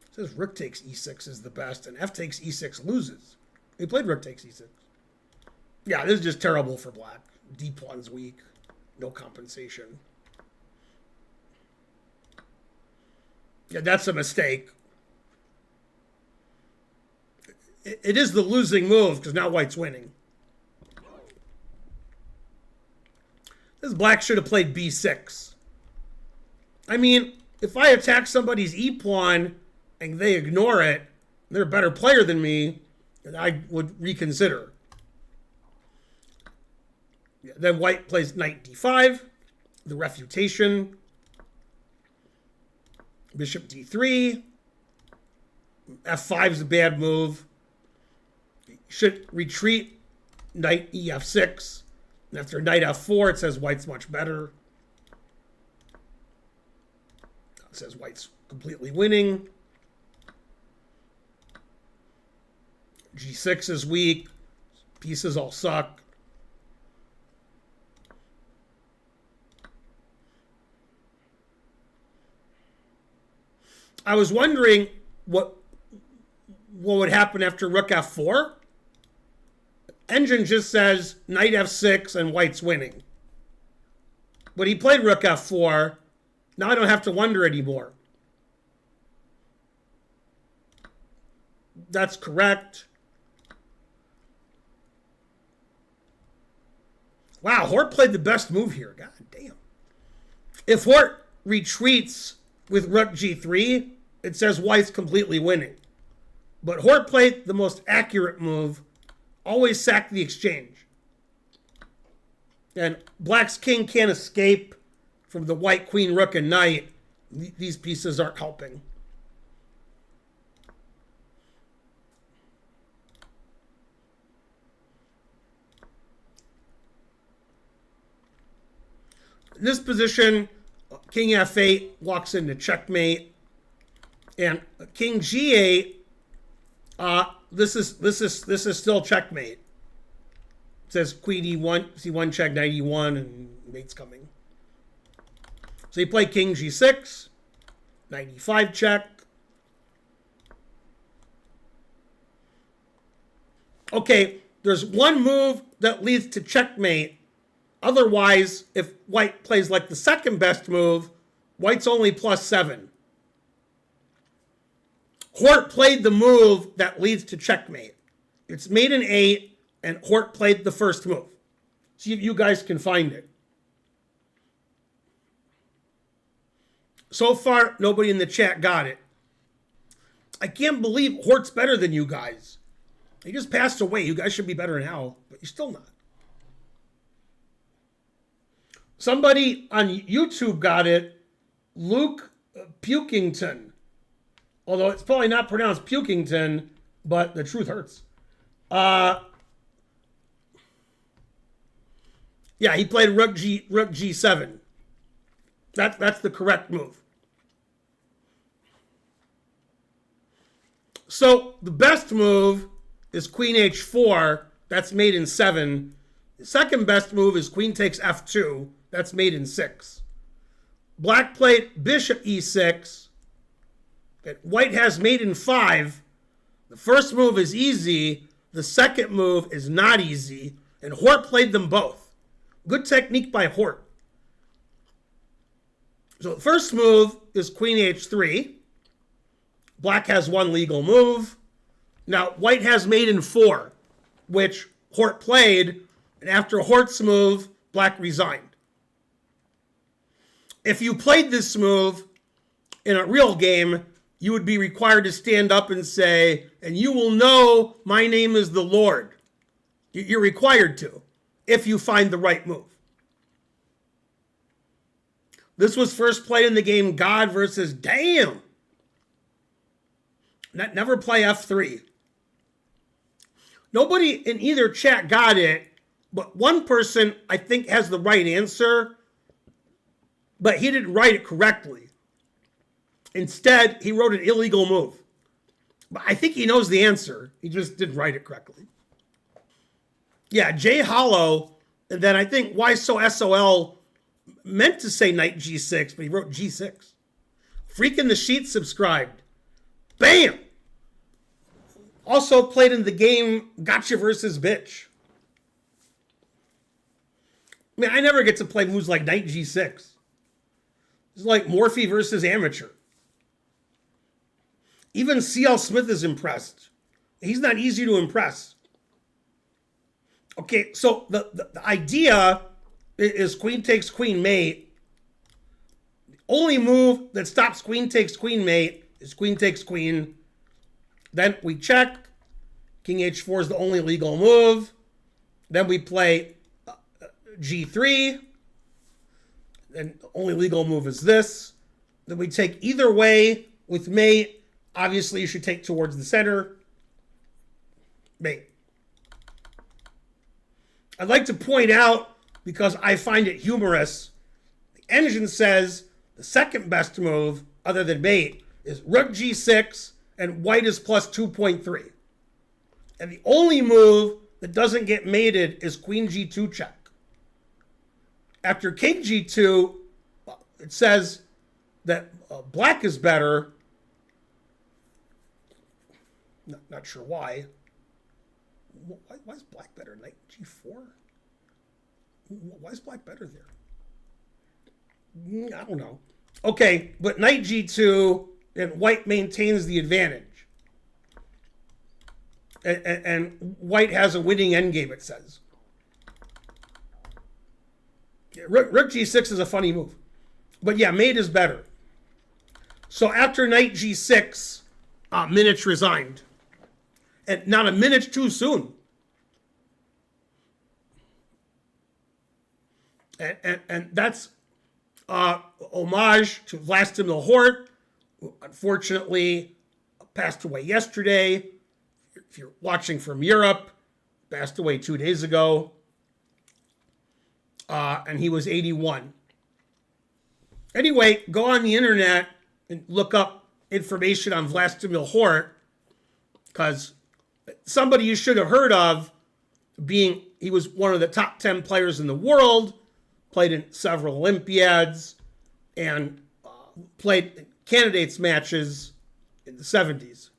A: It says rook takes e6 is the best, and f takes e6 loses. He played rook takes e6. Yeah, this is just terrible for black. D-pawn's weak. No compensation. Yeah, that's a mistake. It is the losing move because now white's winning. This black should have played b6. I mean, if I attack somebody's e-pawn and they ignore it, they're a better player than me, and I would reconsider. Then white plays knight d5, the refutation. Bishop d3. f5 is a bad move. Should retreat, knight ef6. And after knight f4, it says white's much better. It says white's completely winning. g6 is weak. Pieces all suck. I was wondering what would happen after rook f4. Engine just says knight f6 and white's winning. But he played rook f4. Now I don't have to wonder anymore. That's correct. Wow, Hort played the best move here. God damn. If Hort retreats with rook g3, it says white's completely winning. But Hort played the most accurate move. Always sack the exchange. And black's king can't escape from the white queen, rook, and knight. These pieces aren't helping. In this position, king f8 walks into checkmate. And king g8, this is still checkmate. It says queen e1, c1 check, knight e1, and mate's coming. So you play king g6, knight e5 check. Okay, there's one move that leads to checkmate. Otherwise, if white plays like the second best move, white's only +7. Hort played the move that leads to checkmate. It's mate in 8, and Hort played the first move. See if you guys can find it. So far, nobody in the chat got it. I can't believe Hort's better than you guys. He just passed away. You guys should be better now, but you're still not. Somebody on YouTube got it. Luke Pukington. Although it's probably not pronounced Pukington, but the truth hurts. Yeah, he played rook g7. That's the correct move. So the best move is queen h4. That's mate in 7. The second best move is queen takes f2. That's mate in 6. Black played bishop e6. White has mate in 5. The first move is easy. The second move is not easy. And Hort played them both. Good technique by Hort. So the first move is queen h3. Black has one legal move. Now, white has mate in 4, which Hort played. And after Hort's move, black resigned. If you played this move in a real game, you would be required to stand up and say, and you will know my name is the Lord. You're required to, if you find the right move. This was first played in the game God versus Damn. Never play f3. Nobody in either chat got it, but one person, I think, has the right answer, but he didn't write it correctly. Instead, he wrote an illegal move. But I think he knows the answer. He just didn't write it correctly. Yeah, J Hollow, and then I think Why So SOL meant to say knight g6, but he wrote g6. Freak in the Sheet subscribed. Bam! Also played in the game Gotcha versus Bitch. I mean, I never get to play moves like knight g6. It's like Morphe versus Amateur. Even C.L. Smith is impressed. He's not easy to impress. Okay, so the idea is queen takes queen mate. The only move that stops queen takes queen mate is queen takes queen. Then we check. King h4 is the only legal move. Then we play g3. And the only legal move is this. Then we take either way with mate. Obviously, you should take towards the center. Mate. I'd like to point out, because I find it humorous, the engine says the second best move, other than mate, is rook g6, and white is plus 2.3. And the only move that doesn't get mated is queen g2 check. After king g2, it says that black is better. Not sure why. Why is black better? Knight g4? Why is black better there? I don't know. Okay, but knight g2, and white maintains the advantage. And white has a winning endgame, it says. Rook g6 is a funny move. But yeah, mate is better. So after knight g6, Minić resigned. And not a Minić too soon. And that's homage to Vlastimil Hort, who unfortunately passed away yesterday. If you're watching from Europe, passed away 2 days ago. And he was 81. Anyway, go on the internet and look up information on Vlastimil Hort, because somebody you should have heard of, being he was one of the top 10 players in the world, played in several Olympiads, and played candidates matches in the 70s.